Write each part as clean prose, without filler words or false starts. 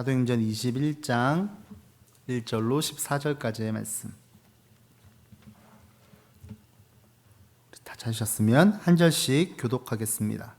사도행전 21장 1절로 14절까지의 말씀. 다 찾으셨으면 한 절씩 교독하겠습니다.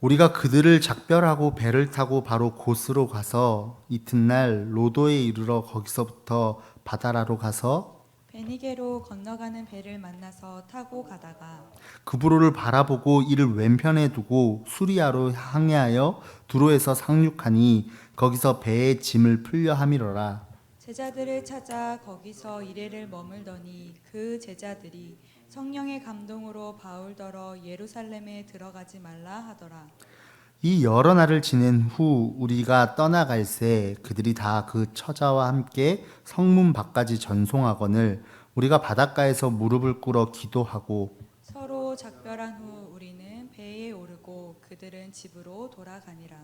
우리가 그들을 작별하고 배를 타고 바로 곳으로 가서 이튿날 로도에 이르러 거기서부터 바다라로 가서 베니게로 건너가는 배를 만나서 타고 가다가 그브로를 바라보고 이를 왼편에 두고 수리아로 항해하여 두로에서 상륙하니 거기서 배의 짐을 풀려 함이로라. 제자들을 찾아 거기서 이레를 머물더니 그 제자들이 성령의 감동으로 바울더러 예루살렘에 들어가지 말라 하더라. 이 여러 날을 지낸 후 우리가 떠나갈새 그들이 다 그 처자와 함께 성문 밖까지 전송하거늘 우리가 바닷가에서 무릎을 꿇어 기도하고 서로 작별한 후 우리는 배에 오르고 그들은 집으로 돌아가니라.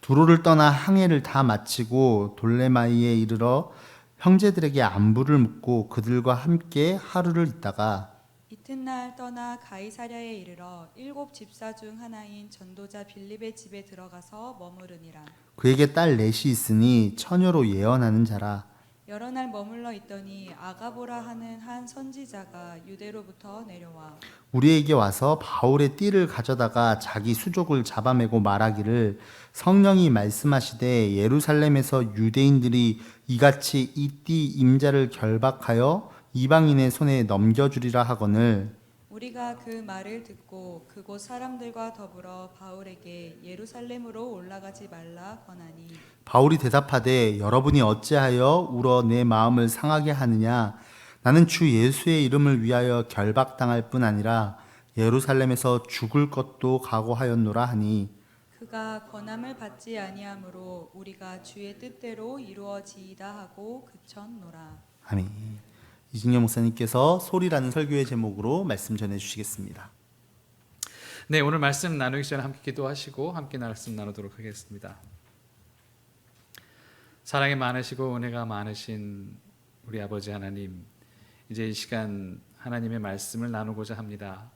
두로를 떠나 항해를 다 마치고 돌레마이에 이르러 형제들에게 안부를 묻고 그들과 함께 하루를 있다가 이튿날 떠나 가이사랴에 이르러 7 집사 중 하나인 전도자 빌립의 집에 들어가서 머무르니라. 그에게 딸 넷이 있으니 처녀로 예언하는 자라. 여러 날 머물러 있더니 아가보라 하는 한 선지자가 유대로부터 내려와 우리에게 와서 바울의 띠를 가져다가 자기 수족을 잡아매고 말하기를 성령이 말씀하시되 예루살렘에서 유대인들이 이같이 이 띠 임자를 결박하여 이방인의 손에 넘겨주리라 하거늘 우리가 그 말을 듣고 그곳 사람들과 더불어 바울에게 예루살렘으로 올라가지 말라 권하니 바울이 대답하되 여러분이 어찌하여 울어 내 마음을 상하게 하느냐 나는 주 예수의 이름을 위하여 결박당할 뿐 아니라 예루살렘에서 죽을 것도 각오하였노라 하니 그가 권함을 받지 아니하므로 우리가 주의 뜻대로 이루어지이다 하고 그쳤노라. 아멘. 이진영 목사님께서 소리라는 설교의 제목으로 말씀 전해 주시겠습니다. 네, 오늘 말씀 나누기 전에 함께 기도하시고 함께 말씀 나누도록 하겠습니다. 사랑이 많으시고 은혜가 많으신 우리 아버지 하나님, 이제 이 시간 하나님의 말씀을 나누고자 합니다.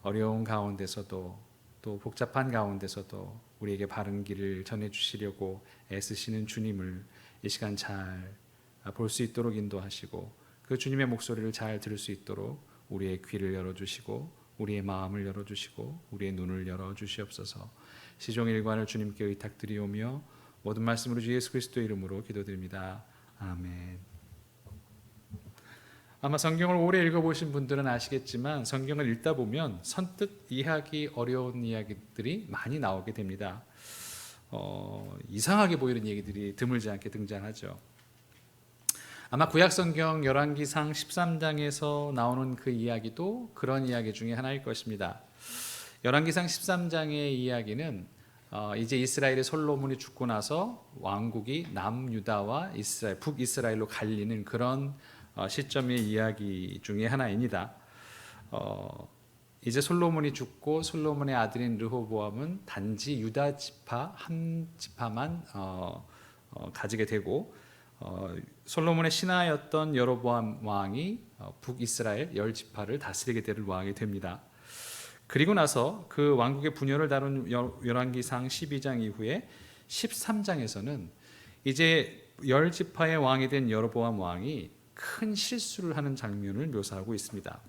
어려운 가운데서도 또 복잡한 가운데서도 우리에게 바른 길을 전해주시려고 애쓰시는 주님을 이 시간 잘 볼 수 있도록 인도하시고 그 주님의 목소리를 잘 들을 수 있도록 우리의 귀를 열어주시고 우리의 마음을 열어주시고 우리의 눈을 열어주시옵소서. 시종일관을 주님께 의탁드리오며 모든 말씀으로 주 예수 그리스도의 이름으로 기도드립니다. 아멘. 아마 성경을 오래 읽어보신 분들은 아시겠지만 성경을 읽다 보면 선뜻 이해하기 어려운 이야기들이 많이 나오게 됩니다. 이상하게 보이는 얘기들이 드물지 않게 등장하죠. 아마 구약성경 열왕기상 13장에서 나오는 그 이야기도 그런 이야기 중에 하나일 것입니다. 열왕기상 13장의 이야기는 이제 이스라엘의 솔로몬이 죽고 나서 왕국이 남유다와 북이스라엘로 갈리는 그런 시점의 이야기 중에 하나입니다. 이제 솔로몬이 죽고 솔로몬의 아들인 르호보암은 단지 유다 지파 한 지파만 가지게 되고 솔로몬의 신하였던 여로보암 왕이 북이스라엘 10지파를 다스리게 될 왕이 됩니다. 그리고 나서 그 왕국의 분열을 다룬 열왕기상 12장 이후에 13장에서는 이제 10지파의 왕이 된 여로보암 왕이 큰 실수를 하는 장면을 묘사하고 있습니다.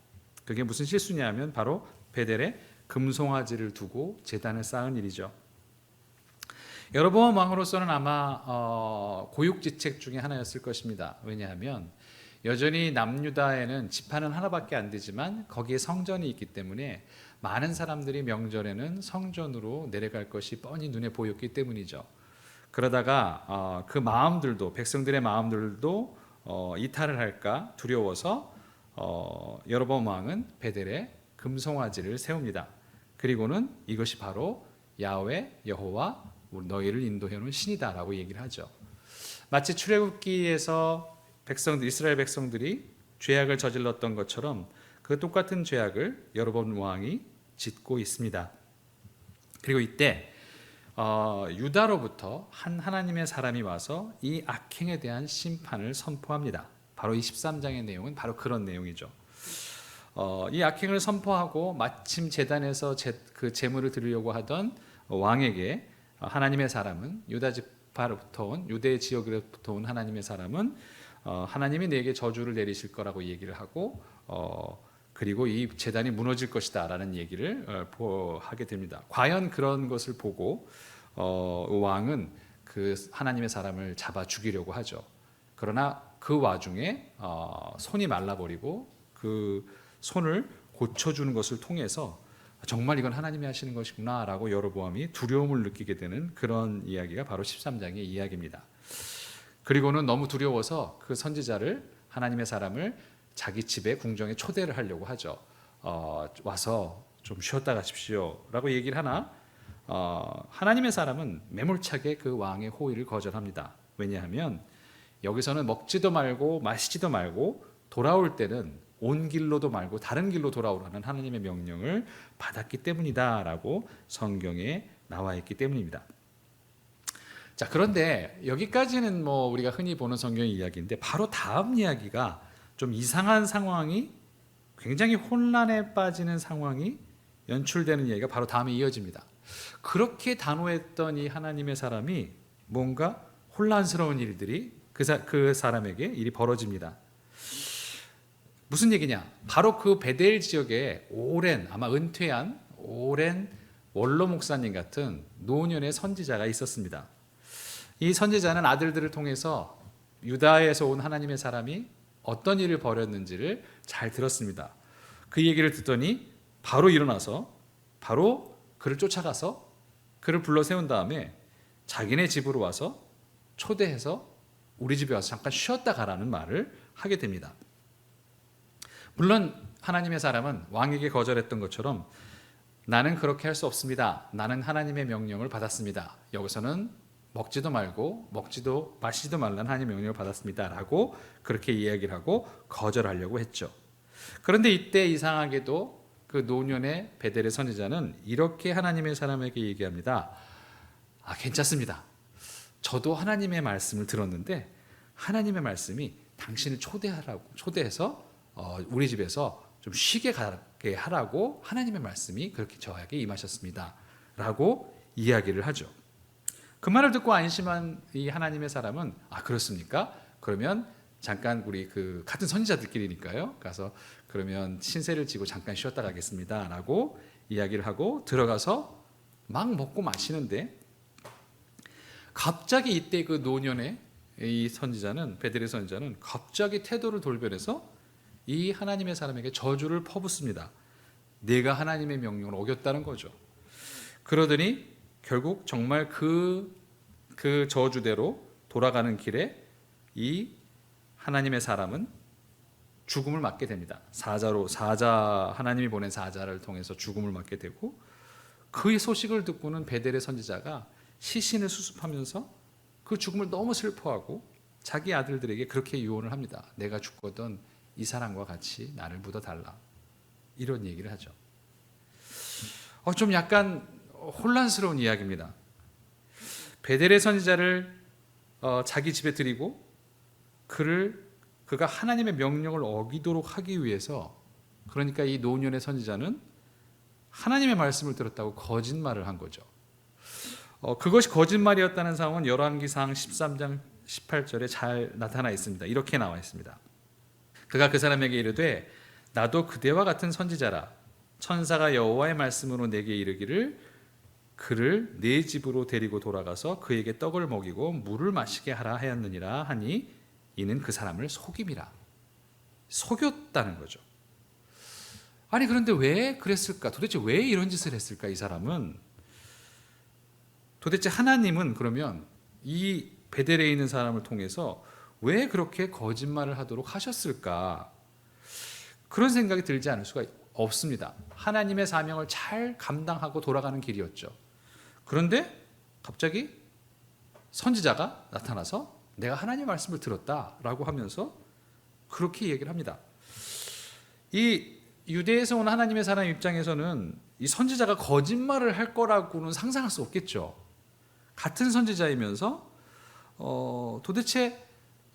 그게 무슨 실수냐면 바로 베델에 금송아지를 두고 제단을 쌓은 일이죠. 여로보암 왕으로서는 아마 고육지책 중에 하나였을 것입니다. 왜냐하면 여전히 남유다에는 지파는 하나밖에 안 되지만 거기에 성전이 있기 때문에 많은 사람들이 명절에는 성전으로 내려갈 것이 뻔히 눈에 보였기 때문이죠. 그러다가 그 마음들도 백성들의 마음들도 이탈을 할까 두려워서 여로보암 왕은 베델에 금송아지를 세웁니다. 그리고는 이것이 바로 야훼 여호와 너희를 인도해오는 신이다라고 얘기를 하죠. 마치 출애굽기에서 이스라엘 백성들이 죄악을 저질렀던 것처럼 그 똑같은 죄악을 여로보암 왕이 짓고 있습니다. 그리고 이때 유다로부터 한 하나님의 사람이 와서 이 악행에 대한 심판을 선포합니다. 바로 23장의 내용은 바로 그런 내용이죠. 이 악행을 선포하고 마침 제단에서 그 제물을 드리려고 하던 왕에게 하나님의 사람은 유다 지파로부터 온 유대 지역으로부터 온 하나님의 사람은 하나님이 내게 저주를 내리실 거라고 얘기를 하고 그리고 이 제단이 무너질 것이다라는 얘기를 하게 됩니다. 과연 그런 것을 보고 왕은 그 하나님의 사람을 잡아 죽이려고 하죠. 그러나 그 와중에 손이 말라버리고 그 손을 고쳐주는 것을 통해서 정말 이건 하나님이 하시는 것이구나라고 여로보암이 두려움을 느끼게 되는 그런 이야기가 바로 13장의 이야기입니다. 그리고는 너무 두려워서 그 선지자를 하나님의 사람을 자기 집에 궁정에 초대를 하려고 하죠. 와서 좀 쉬었다 가십시오라고 얘기를 하나 하나님의 사람은 매몰차게 그 왕의 호의를 거절합니다. 왜냐하면 여기서는 먹지도 말고 마시지도 말고 돌아올 때는 온 길로도 말고 다른 길로 돌아오라는 하나님의 명령을 받았기 때문이다라고 성경에 나와 있기 때문입니다. 자, 그런데 여기까지는 뭐 우리가 흔히 보는 성경 이야기인데 바로 다음 이야기가 좀 이상한 상황이 굉장히 혼란에 빠지는 상황이 연출되는 이야기가 바로 다음에 이어집니다. 그렇게 단호했던 이 하나님의 사람이 뭔가 혼란스러운 일들이 그 사람에게 일이 벌어집니다. 무슨 얘기냐? 바로 그 베델 지역에 아마 은퇴한 오랜 원로 목사님 같은 노년의 선지자가 있었습니다. 이 선지자는 아들들을 통해서 유다에서 온 하나님의 사람이 어떤 일을 벌였는지를 잘 들었습니다. 그 얘기를 듣더니 바로 일어나서 바로 그를 쫓아가서 그를 불러 세운 다음에 자기네 집으로 와서 초대해서 우리 집에 와서 잠깐 쉬었다 가라는 말을 하게 됩니다. 물론 하나님의 사람은 왕에게 거절했던 것처럼 나는 그렇게 할 수 없습니다. 나는 하나님의 명령을 받았습니다. 여기서는 먹지도 말고 마시지도 말라는 하나님의 명령을 받았습니다. 라고 그렇게 이야기를 하고 거절하려고 했죠. 그런데 이때 이상하게도 그 노년의 베델의 선지자는 이렇게 하나님의 사람에게 얘기합니다. 괜찮습니다. 저도 하나님의 말씀을 들었는데 하나님의 말씀이 당신을 초대해서 우리 집에서 좀 쉬게 가게 하라고 하나님의 말씀이 그렇게 저에게 임하셨습니다. 라고 이야기를 하죠. 그 말을 듣고 안심한 이 하나님의 사람은 그렇습니까? 그러면 잠깐 우리 그 같은 선지자들끼리니까요. 가서 그러면 신세를 지고 잠깐 쉬었다 가겠습니다. 라고 이야기를 하고 들어가서 막 먹고 마시는데 갑자기 이때 그 노년의 이 선지자는 베델의 선지자는 갑자기 태도를 돌변해서 이 하나님의 사람에게 저주를 퍼붓습니다. 내가 하나님의 명령을 어겼다는 거죠. 그러더니 결국 정말 그 저주대로 돌아가는 길에 이 하나님의 사람은 죽음을 맞게 됩니다. 하나님이 보낸 사자를 통해서 죽음을 맞게 되고 그의 소식을 듣고는 베델의 선지자가 시신을 수습하면서 그 죽음을 너무 슬퍼하고 자기 아들들에게 그렇게 유언을 합니다. 내가 죽거든 이 사람과 같이 나를 묻어달라. 이런 얘기를 하죠. 좀 약간 혼란스러운 이야기입니다. 베델의 선지자를 자기 집에 들이고 그가 하나님의 명령을 어기도록 하기 위해서 그러니까 이 노년의 선지자는 하나님의 말씀을 들었다고 거짓말을 한 거죠. 그것이 거짓말이었다는 상황은 열왕기상 13장 18절에 잘 나타나 있습니다. 이렇게 나와 있습니다. 그가 그 사람에게 이르되 나도 그대와 같은 선지자라. 천사가 여호와의 말씀으로 내게 이르기를 그를 내 집으로 데리고 돌아가서 그에게 떡을 먹이고 물을 마시게 하라 하였느니라 하니 이는 그 사람을 속임이라. 속였다는 거죠. 그런데 왜 그랬을까? 도대체 왜 이런 짓을 했을까? 이 사람은 도대체 하나님은 그러면 이 베델에 있는 사람을 통해서 왜 그렇게 거짓말을 하도록 하셨을까? 그런 생각이 들지 않을 수가 없습니다. 하나님의 사명을 잘 감당하고 돌아가는 길이었죠. 그런데 갑자기 선지자가 나타나서 내가 하나님의 말씀을 들었다라고 하면서 그렇게 얘기를 합니다. 이 유대에서 온 하나님의 사람 입장에서는 이 선지자가 거짓말을 할 거라고는 상상할 수 없겠죠. 같은 선지자이면서 도대체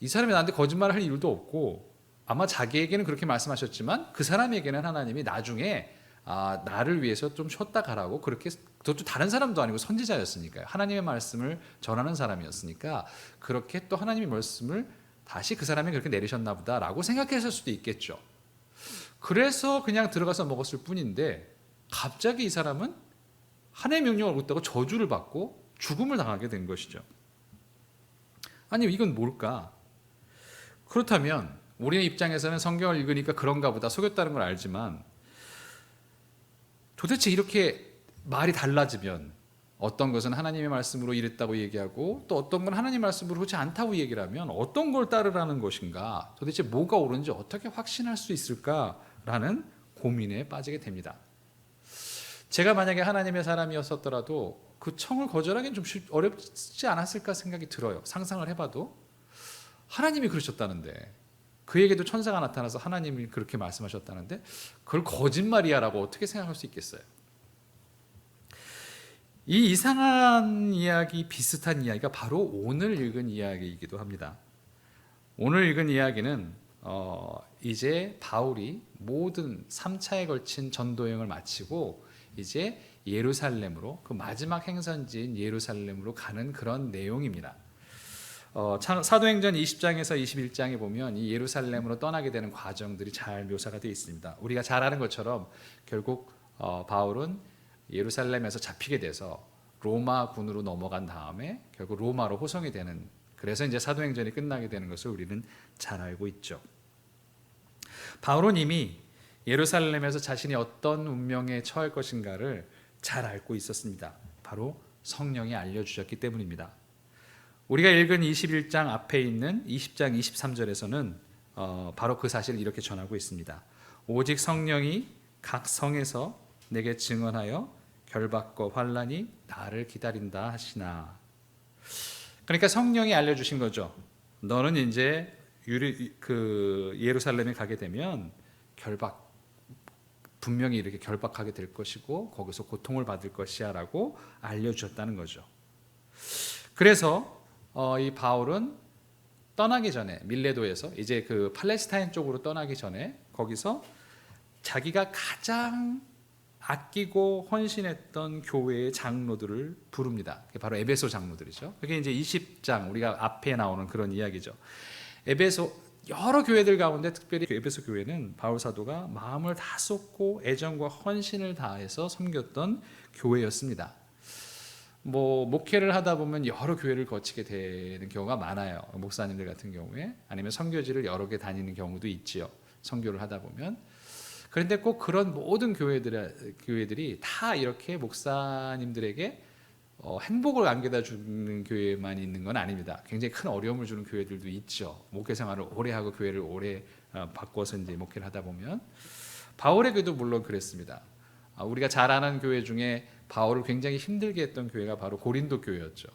이 사람이 나한테 거짓말을 할 이유도 없고 아마 자기에게는 그렇게 말씀하셨지만 그 사람에게는 하나님이 나중에 나를 위해서 좀 쉬었다 가라고 그렇게, 그것도 다른 사람도 아니고 선지자였으니까요. 하나님의 말씀을 전하는 사람이었으니까 그렇게 또 하나님의 말씀을 다시 그 사람이 그렇게 내리셨나 보다라고 생각했을 수도 있겠죠. 그래서 그냥 들어가서 먹었을 뿐인데 갑자기 이 사람은 하나님의 명령을 어겼다고 저주를 받고 죽음을 당하게 된 것이죠. 아니 이건 뭘까? 그렇다면 우리의 입장에서는 성경을 읽으니까 그런가 보다 속였다는 걸 알지만 도대체 이렇게 말이 달라지면 어떤 것은 하나님의 말씀으로 이랬다고 얘기하고 또 어떤 건 하나님의 말씀으로 그렇지 않다고 얘기를 하면 어떤 걸 따르라는 것인가, 도대체 뭐가 옳은지 어떻게 확신할 수 있을까라는 고민에 빠지게 됩니다. 제가 만약에 하나님의 사람이었었더라도 그 청을 거절하기는 좀 어렵지 않았을까 생각이 들어요. 상상을 해봐도 하나님이 그러셨다는데, 그에게도 천사가 나타나서 하나님이 그렇게 말씀하셨다는데 그걸 거짓말이야 라고 어떻게 생각할 수 있겠어요? 이 이상한 이야기, 비슷한 이야기가 바로 오늘 읽은 이야기이기도 합니다. 오늘 읽은 이야기는 이제 바울이 모든 3차에 걸친 전도여행을 마치고 이제 예루살렘으로, 그 마지막 행선지인 예루살렘으로 가는 그런 내용입니다. 사도행전 20장에서 21장에 보면 이 예루살렘으로 떠나게 되는 과정들이 잘 묘사가 되어 있습니다. 우리가 잘 아는 것처럼 결국 바울은 예루살렘에서 잡히게 돼서 로마 군으로 넘어간 다음에 결국 로마로 호송이 되는, 그래서 이제 사도행전이 끝나게 되는 것을 우리는 잘 알고 있죠. 바울은 이미 예루살렘에서 자신이 어떤 운명에 처할 것인가를 잘 알고 있었습니다. 바로 성령이 알려주셨기 때문입니다. 우리가 읽은 21장 앞에 있는 20장 23절에서는 바로 그 사실을 이렇게 전하고 있습니다. 오직 성령이 각 성에서 내게 증언하여 결박과 환난이 나를 기다린다 하시나. 그러니까 성령이 알려주신 거죠. 너는 이제 예루살렘에 가게 되면 분명히 이렇게 결박하게 될 것이고 거기서 고통을 받을 것이야 라고 알려주셨다는 거죠. 그래서 이 바울은 떠나기 전에 밀레도에서 이제 그 팔레스타인 쪽으로 떠나기 전에 거기서 자기가 가장 아끼고 헌신했던 교회의 장로들을 부릅니다. 그게 바로 에베소 장로들이죠. 그게 이제 20장 우리가 앞에 나오는 그런 이야기죠. 에베소 여러 교회들 가운데 특별히 에베소 교회는 바울 사도가 마음을 다 쏟고 애정과 헌신을 다해서 섬겼던 교회였습니다. 목회를 하다 보면 여러 교회를 거치게 되는 경우가 많아요. 목사님들 같은 경우에 아니면 선교지를 여러 개 다니는 경우도 있지요. 선교를 하다 보면. 그런데 꼭 그런 모든 교회들이 다 이렇게 목사님들에게 행복을 안겨다 주는 교회만 있는 건 아닙니다. 굉장히 큰 어려움을 주는 교회들도 있죠. 목회 생활을 오래 하고 교회를 오래 바꿔서 이제 목회를 하다 보면. 바울의 교회도 물론 그랬습니다. 우리가 잘 아는 교회 중에 바울을 굉장히 힘들게 했던 교회가 바로 고린도 교회였죠.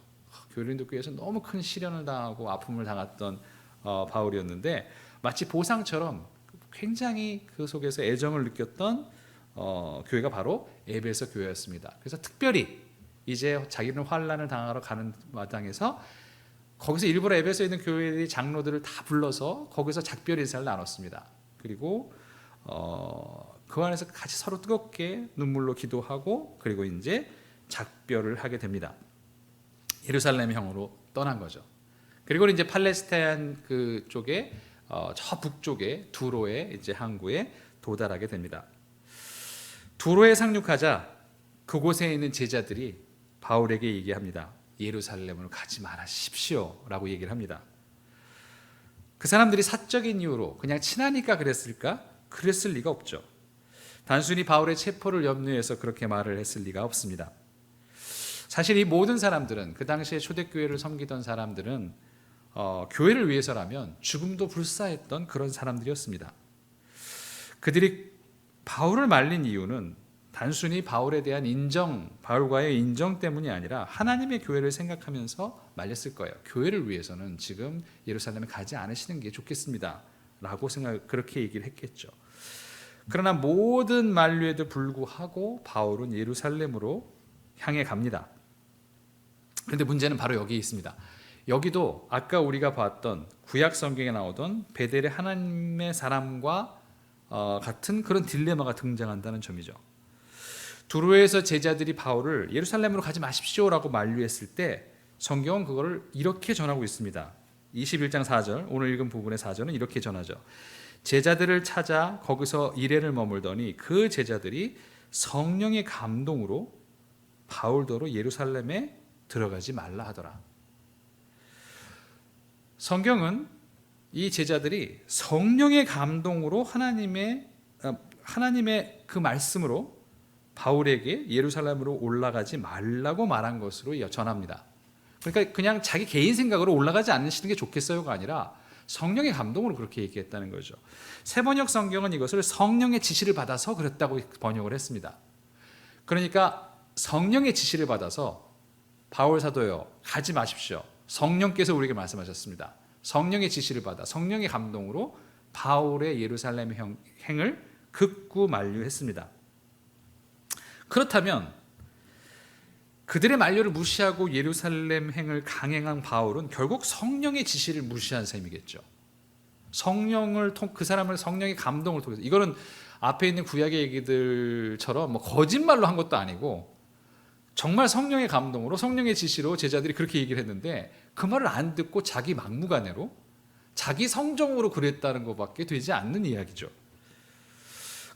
고린도 교회에서 너무 큰 시련을 당하고 아픔을 당했던 바울이었는데 마치 보상처럼 굉장히 그 속에서 애정을 느꼈던 교회가 바로 에베소 교회였습니다. 그래서 특별히 이제 자기는 환난을 당하러 가는 마당에서 거기서 일부러 에베소에 있는 교회의 장로들을 다 불러서 거기서 작별 인사를 나눴습니다. 그리고 그 안에서 같이 서로 뜨겁게 눈물로 기도하고 그리고 이제 작별을 하게 됩니다. 예루살렘형으로 떠난 거죠. 그리고 이제 팔레스타인 그 쪽에 저 북쪽에 두로의 이제 항구에 도달하게 됩니다. 두로에 상륙하자 그곳에 있는 제자들이 바울에게 얘기합니다. 예루살렘으로 가지 말아십시오라고 얘기를 합니다. 그 사람들이 사적인 이유로 그냥 친하니까 그랬을까? 그랬을 리가 없죠. 단순히 바울의 체포를 염려해서 그렇게 말을 했을 리가 없습니다. 사실 이 모든 사람들은 그 당시에 초대교회를 섬기던 사람들은 교회를 위해서라면 죽음도 불사했던 그런 사람들이었습니다. 그들이 바울을 말린 이유는 단순히 바울에 대한 바울과의 인정 때문이 아니라 하나님의 교회를 생각하면서 말렸을 거예요. 교회를 위해서는 지금 예루살렘에 가지 않으시는 게 좋겠습니다. 라고 그렇게 얘기를 했겠죠. 그러나 모든 만류에도 불구하고 바울은 예루살렘으로 향해 갑니다. 그런데 문제는 바로 여기 있습니다. 여기도 아까 우리가 봤던 구약 성경에 나오던 베델의 하나님의 사람과 같은 그런 딜레마가 등장한다는 점이죠. 두로에서 제자들이 바울을 예루살렘으로 가지 마십시오라고 만류했을 때 성경은 그거를 이렇게 전하고 있습니다. 21장 4절, 오늘 읽은 부분의 4절은 이렇게 전하죠. 제자들을 찾아 거기서 이래를 머물더니 그 제자들이 성령의 감동으로 바울더러 예루살렘에 들어가지 말라 하더라. 성경은 이 제자들이 성령의 감동으로 하나님의 그 말씀으로 바울에게 예루살렘으로 올라가지 말라고 말한 것으로 전합니다. 그러니까 그냥 자기 개인 생각으로 올라가지 않으시는 게 좋겠어요가 아니라 성령의 감동으로 그렇게 얘기했다는 거죠. 새번역 성경은 이것을 성령의 지시를 받아서 그랬다고 번역을 했습니다. 그러니까 성령의 지시를 받아서 바울 사도요, 가지 마십시오. 성령께서 우리에게 말씀하셨습니다. 성령의 지시를 받아 성령의 감동으로 바울의 예루살렘 행을 극구 만류했습니다. 그렇다면 그들의 만류를 무시하고 예루살렘 행을 강행한 바울은 결국 성령의 지시를 무시한 셈이겠죠. 그 사람을 성령의 감동을 통해서, 이거는 앞에 있는 구약의 얘기들처럼 뭐 거짓말로 한 것도 아니고 정말 성령의 감동으로 성령의 지시로 제자들이 그렇게 얘기를 했는데 그 말을 안 듣고 자기 막무가내로 자기 성정으로 그랬다는 것밖에 되지 않는 이야기죠.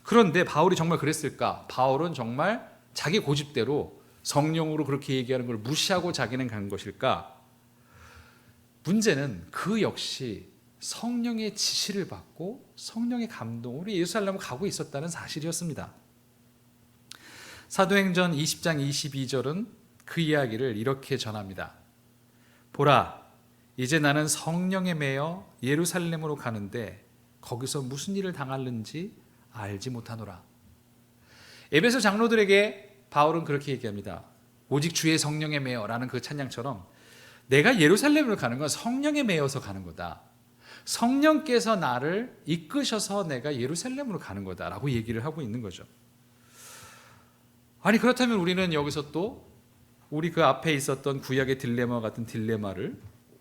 그런데 바울이 정말 그랬을까? 바울은 정말 자기 고집대로 성령으로 그렇게 얘기하는 걸 무시하고 자기는 간 것일까? 문제는 그 역시 성령의 지시를 받고 성령의 감동으로 예루살렘을 가고 있었다는 사실이었습니다. 사도행전 20장 22절은 그 이야기를 이렇게 전합니다. 보라, 이제 나는 성령에 매여 예루살렘으로 가는데 거기서 무슨 일을 당할는지 알지 못하노라. 에베소 장로들에게 바울은 그렇게 얘기합니다. 오직 주의 성령에 매여라는 그 찬양처럼 내가 예루살렘으로 가는 건 성령에 매여서 가는 거다. 성령께서 나를 이끄셔서 내가 예루살렘으로 가는 거다라고 얘기를 하고 있는 거죠. 아니 그렇다면 우리는 여기서 또 우리 그 앞에 있었던 구약의 딜레마 같은 딜레마를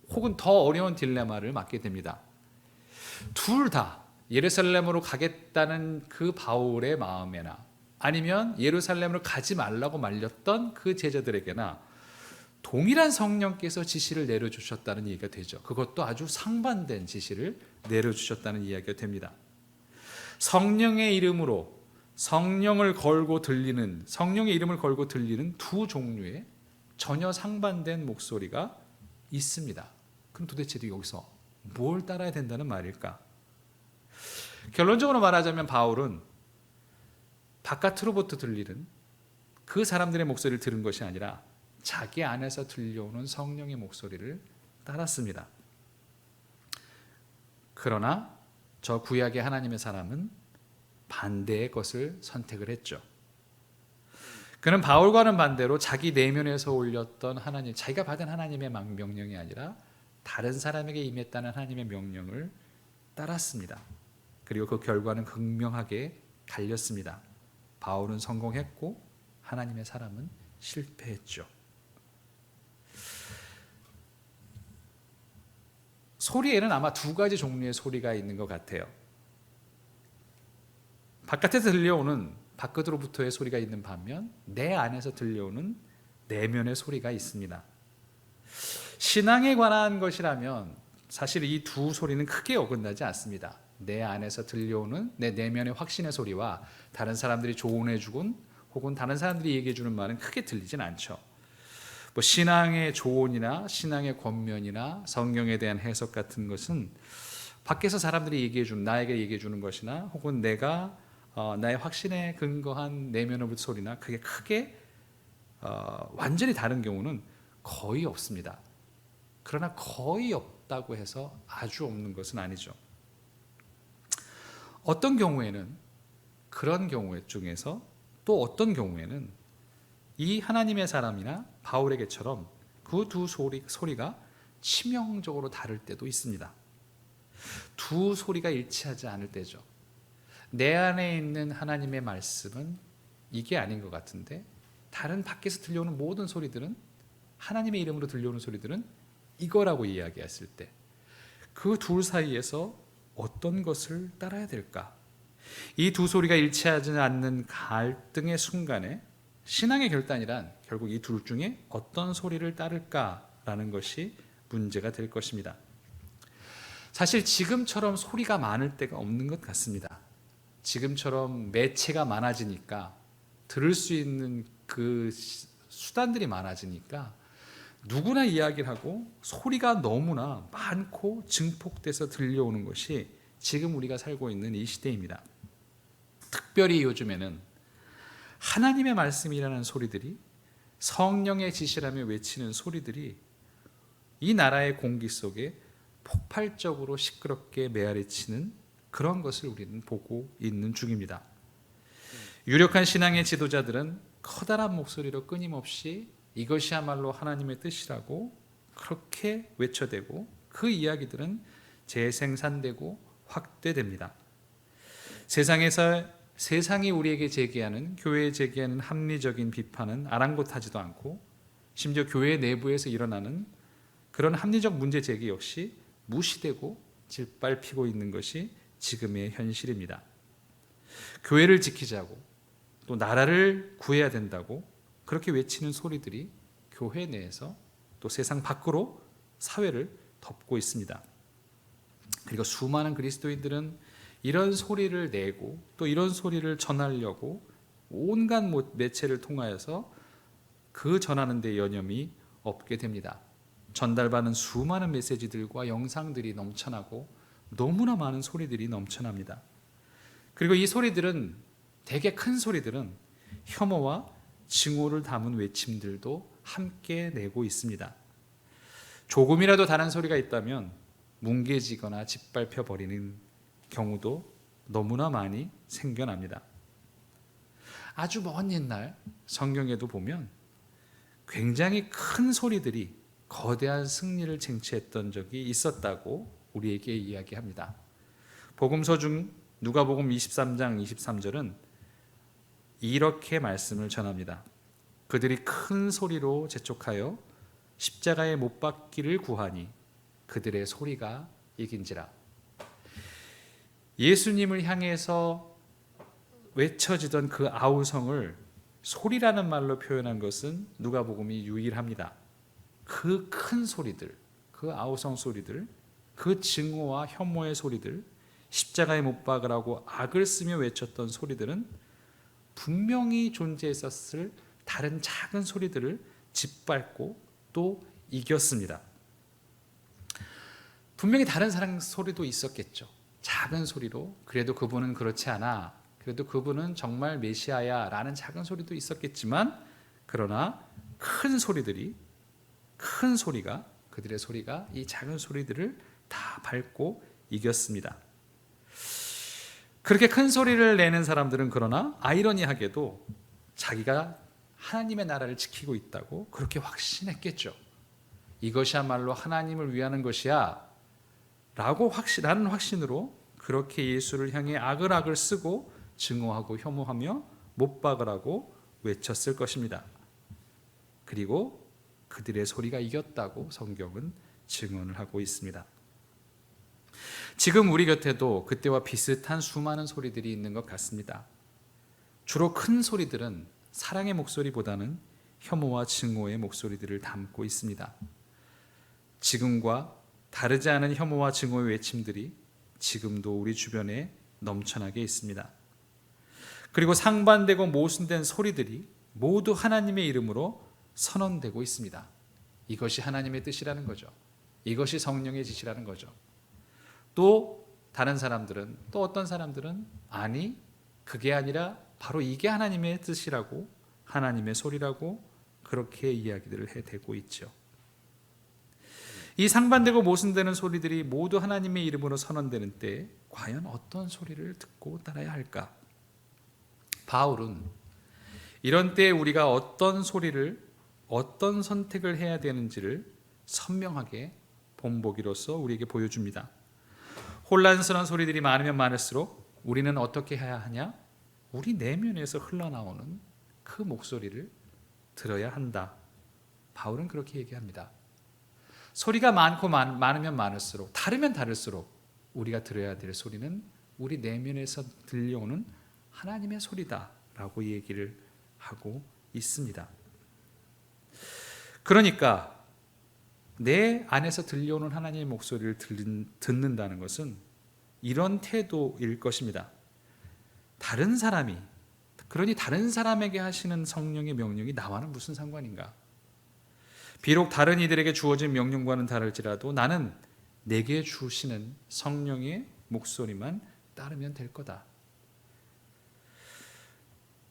혹은 더 어려운 딜레마를 맞게 됩니다. 둘 다 예루살렘으로 가겠다는 그 바울의 마음에나 아니면 예루살렘으로 가지 말라고 말렸던 그 제자들에게나 동일한 성령께서 지시를 내려주셨다는 얘기가 되죠. 그것도 아주 상반된 지시를 내려주셨다는 이야기가 됩니다. 성령의 이름으로 성령의 이름을 걸고 들리는 두 종류의 전혀 상반된 목소리가 있습니다. 그럼 도대체 여기서 뭘 따라야 된다는 말일까? 결론적으로 말하자면 바울은 바깥으로부터 들리는 그 사람들의 목소리를 들은 것이 아니라 자기 안에서 들려오는 성령의 목소리를 따랐습니다. 그러나 저 구약의 하나님의 사람은 반대의 것을 선택을 했죠. 그는 바울과는 반대로 자기 내면에서 올렸던 하나님, 자기가 받은 하나님의 명령이 아니라 다른 사람에게 임했다는 하나님의 명령을 따랐습니다. 그리고 그 결과는 극명하게 갈렸습니다. 바울은 성공했고 하나님의 사람은 실패했죠. 소리에는 아마 두 가지 종류의 소리가 있는 것 같아요. 바깥에서 들려오는 바깥으로부터의 소리가 있는 반면 내 안에서 들려오는 내면의 소리가 있습니다. 신앙에 관한 것이라면 사실 이 두 소리는 크게 어긋나지 않습니다. 내 안에서 들려오는 내 내면의 확신의 소리와 다른 사람들이 조언해주곤 혹은 다른 사람들이 얘기해주는 말은 크게 들리진 않죠. 뭐 신앙의 조언이나 신앙의 권면이나 성경에 대한 해석 같은 것은 밖에서 사람들이 얘기해주는, 나에게 얘기해주는 것이나 혹은 내가 나의 확신에 근거한 내면으로부터 소리나 그게 크게 완전히 다른 경우는 거의 없습니다. 그러나 거의 없다고 해서 아주 없는 것은 아니죠. 어떤 경우에는 그런 경우 중에서 또 어떤 경우에는 이 하나님의 사람이나 바울에게처럼 그 두 소리가 치명적으로 다를 때도 있습니다. 두 소리가 일치하지 않을 때죠. 내 안에 있는 하나님의 말씀은 이게 아닌 것 같은데 다른 밖에서 들려오는 모든 소리들은, 하나님의 이름으로 들려오는 소리들은 이거라고 이야기했을 때 그 둘 사이에서 어떤 것을 따라야 될까? 이 두 소리가 일치하지 않는 갈등의 순간에 신앙의 결단이란 결국 이 둘 중에 어떤 소리를 따를까라는 것이 문제가 될 것입니다. 사실 지금처럼 소리가 많을 때가 없는 것 같습니다. 지금처럼 매체가 많아지니까, 들을 수 있는 그 수단들이 많아지니까 누구나 이야기를 하고 소리가 너무나 많고 증폭돼서 들려오는 것이 지금 우리가 살고 있는 이 시대입니다. 특별히 요즘에는 하나님의 말씀이라는 소리들이, 성령의 지시라며 외치는 소리들이 이 나라의 공기 속에 폭발적으로 시끄럽게 메아리치는 그런 것을 우리는 보고 있는 중입니다. 유력한 신앙의 지도자들은 커다란 목소리로 끊임없이 이것이야말로 하나님의 뜻이라고 그렇게 외쳐대고, 그 이야기들은 재생산되고 확대됩니다. 세상이 우리에게 제기하는, 교회에 제기하는 합리적인 비판은 아랑곳하지도 않고, 심지어 교회 내부에서 일어나는 그런 합리적 문제 제기 역시 무시되고 짓밟히고 있는 것이 지금의 현실입니다. 교회를 지키자고, 또 나라를 구해야 된다고 그렇게 외치는 소리들이 교회 내에서 또 세상 밖으로 사회를 덮고 있습니다. 그리고 수많은 그리스도인들은 이런 소리를 내고 또 이런 소리를 전하려고 온갖 매체를 통하여서 그 전하는 데 여념이 없게 됩니다. 전달받는 수많은 메시지들과 영상들이 넘쳐나고 너무나 많은 소리들이 넘쳐납니다. 그리고 이 소리들은, 되게 큰 소리들은 혐오와 증오를 담은 외침들도 함께 내고 있습니다. 조금이라도 다른 소리가 있다면 뭉개지거나 짓밟혀 버리는 경우도 너무나 많이 생겨납니다. 아주 먼 옛날 성경에도 보면 굉장히 큰 소리들이 거대한 승리를 쟁취했던 적이 있었다고 우리에게 이야기합니다. 복음서 중 누가복음 23장 23절은 이렇게 말씀을 전합니다. 그들이 큰 소리로 재촉하여 십자가에 못 박기를 구하니 그들의 소리가 이긴지라. 예수님을 향해서 외쳐지던 그 아우성을 소리라는 말로 표현한 것은 누가복음이 유일합니다. 그 큰 소리들, 그 아우성 소리들, 그 증오와 혐오의 소리들, 십자가에 못 박으라고 악을 쓰며 외쳤던 소리들은 분명히 존재했었을 다른 작은 소리들을 짓밟고 또 이겼습니다. 분명히 다른 사람 소리도 있었겠죠. 작은 소리로, 그래도 그분은 그렇지 않아, 그래도 그분은 정말 메시아야 라는 작은 소리도 있었겠지만, 그러나 큰 소리가, 그들의 소리가 이 작은 소리들을 다 밟고 이겼습니다. 그렇게 큰 소리를 내는 사람들은 그러나 아이러니하게도 자기가 하나님의 나라를 지키고 있다고 그렇게 확신했겠죠. 이것이야말로 하나님을 위하는 것이야 라고 라는 확신으로 그렇게 예수를 향해 악을 쓰고 증오하고 혐오하며 못 박으라고 외쳤을 것입니다. 그리고 그들의 소리가 이겼다고 성경은 증언을 하고 있습니다. 지금 우리 곁에도 그때와 비슷한 수많은 소리들이 있는 것 같습니다. 주로 큰 소리들은 사랑의 목소리보다는 혐오와 증오의 목소리들을 담고 있습니다. 지금과 다르지 않은 혐오와 증오의 외침들이 지금도 우리 주변에 넘쳐나게 있습니다. 그리고 상반되고 모순된 소리들이 모두 하나님의 이름으로 선언되고 있습니다. 이것이 하나님의 뜻이라는 거죠. 이것이 성령의 지시라는 거죠. 또 다른 사람들은, 또 어떤 사람들은 아니, 그게 아니라 바로 이게 하나님의 뜻이라고, 하나님의 소리라고 그렇게 이야기들을 해대고 있죠. 이 상반되고 모순되는 소리들이 모두 하나님의 이름으로 선언되는 때 과연 어떤 소리를 듣고 따라야 할까? 바울은 이런 때에 우리가 어떤 소리를, 어떤 선택을 해야 되는지를 선명하게 본보기로서 우리에게 보여줍니다. 혼란스러운 소리들이 많으면 많을수록 우리는 어떻게 해야 하냐? 우리 내면에서 흘러나오는 그 목소리를 들어야 한다. 바울은 그렇게 얘기합니다. 소리가 많으면 많을수록, 다르면 다를수록 우리가 들어야 될 소리는 우리 내면에서 들려오는 하나님의 소리다라고 얘기를 하고 있습니다. 그러니까 내 안에서 들려오는 하나님의 목소리를 듣는다는 것은 이런 태도일 것입니다. 다른 사람이, 그러니 다른 사람에게 하시는 성령의 명령이 나와는 무슨 상관인가? 비록 다른 이들에게 주어진 명령과는 다를지라도 나는 내게 주시는 성령의 목소리만 따르면 될 거다.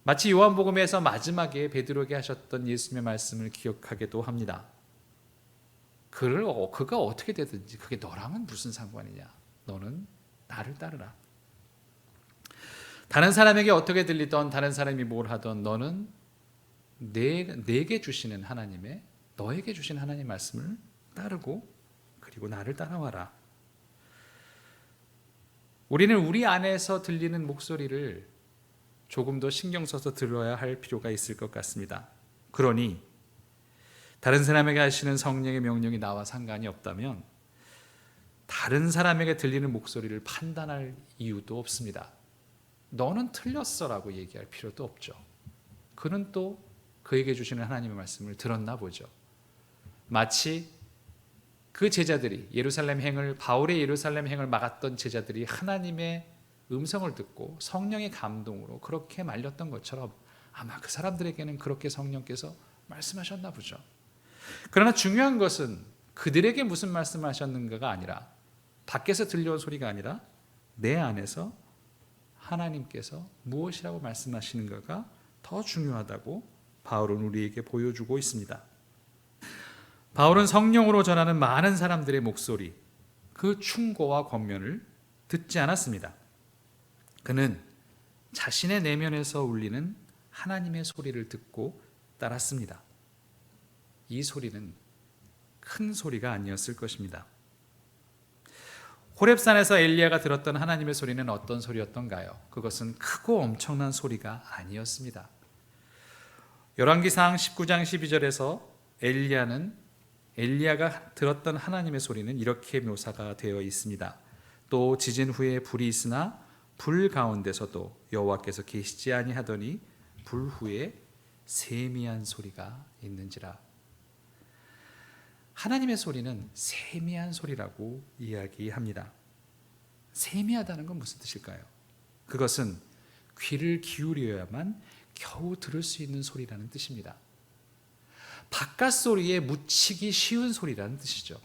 마치 요한복음에서 마지막에 베드로에게 하셨던 예수님의 말씀을 기억하게도 합니다. 그가 어떻게 되든지 그게 너랑은 무슨 상관이냐? 너는 나를 따르라. 다른 사람에게 어떻게 들리던, 다른 사람이 뭘 하던 너는 내게 주시는 하나님의, 너에게 주신 하나님의 말씀을 따르고 그리고 나를 따라와라. 우리는 우리 안에서 들리는 목소리를 조금 더 신경 써서 들어야 할 필요가 있을 것 같습니다. 그러니 다른 사람에게 하시는 성령의 명령이 나와 상관이 없다면 다른 사람에게 들리는 목소리를 판단할 이유도 없습니다. 너는 틀렸어라고 얘기할 필요도 없죠. 그는 또 그에게 주시는 하나님의 말씀을 들었나 보죠. 마치 그 제자들이 바울의 예루살렘 행을 막았던 제자들이 하나님의 음성을 듣고 성령의 감동으로 그렇게 말렸던 것처럼 아마 그 사람들에게는 그렇게 성령께서 말씀하셨나 보죠. 그러나 중요한 것은 그들에게 무슨 말씀을 하셨는가가 아니라, 밖에서 들려온 소리가 아니라 내 안에서 하나님께서 무엇이라고 말씀하시는가가 더 중요하다고 바울은 우리에게 보여주고 있습니다. 바울은 성령으로 전하는 많은 사람들의 목소리, 그 충고와 권면을 듣지 않았습니다. 그는 자신의 내면에서 울리는 하나님의 소리를 듣고 따랐습니다. 이 소리는 큰 소리가 아니었을 것입니다. 호렙산에서 엘리야가 들었던 하나님의 소리는 어떤 소리였던가요? 그것은 크고 엄청난 소리가 아니었습니다. 열왕기상 19장 12절에서 엘리야가 들었던 하나님의 소리는 이렇게 묘사가 되어 있습니다. 또 지진 후에 불이 있으나 불 가운데서도 여호와께서 계시지 아니하더니 불 후에 세미한 소리가 있는지라. 하나님의 소리는 세미한 소리라고 이야기합니다. 세미하다는 건 무슨 뜻일까요? 그것은 귀를 기울여야만 겨우 들을 수 있는 소리라는 뜻입니다. 바깥 소리에 묻히기 쉬운 소리라는 뜻이죠.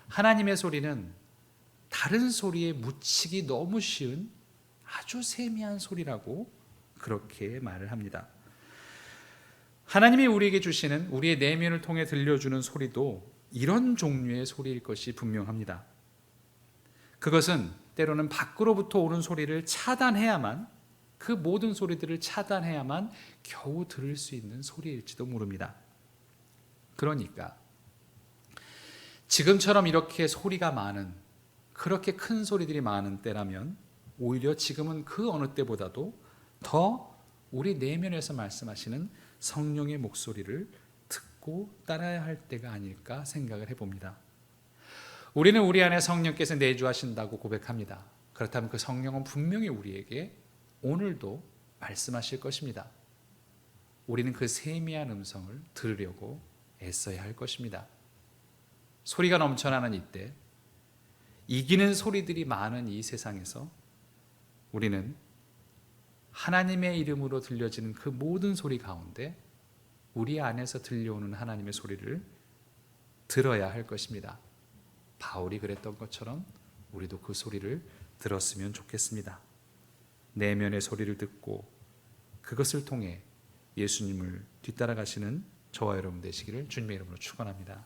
하나님의 소리는 다른 소리에 묻히기 너무 쉬운 아주 세미한 소리라고 그렇게 말을 합니다. 하나님이 우리에게 주시는, 우리의 내면을 통해 들려주는 소리도 이런 종류의 소리일 것이 분명합니다. 그것은 때로는 밖으로부터 오는 소리를 차단해야만, 그 모든 소리들을 차단해야만 겨우 들을 수 있는 소리일지도 모릅니다. 그러니까 지금처럼 이렇게 소리가 많은, 그렇게 큰 소리들이 많은 때라면 오히려 지금은 그 어느 때보다도 더 우리 내면에서 말씀하시는 성령의 목소리를 듣고 따라야 할 때가 아닐까 생각을 해봅니다. 우리는 우리 안에 성령께서 내주하신다고 고백합니다. 그렇다면 그 성령은 분명히 우리에게 오늘도 말씀하실 것입니다. 우리는 그 세미한 음성을 들으려고 애써야 할 것입니다. 소리가 넘쳐나는 이때, 이기는 소리들이 많은 이 세상에서 우리는 하나님의 이름으로 들려지는 그 모든 소리 가운데 우리 안에서 들려오는 하나님의 소리를 들어야 할 것입니다. 바울이 그랬던 것처럼 우리도 그 소리를 들었으면 좋겠습니다. 내면의 소리를 듣고 그것을 통해 예수님을 뒤따라가시는 저와 여러분 되시기를 주님의 이름으로 축원합니다.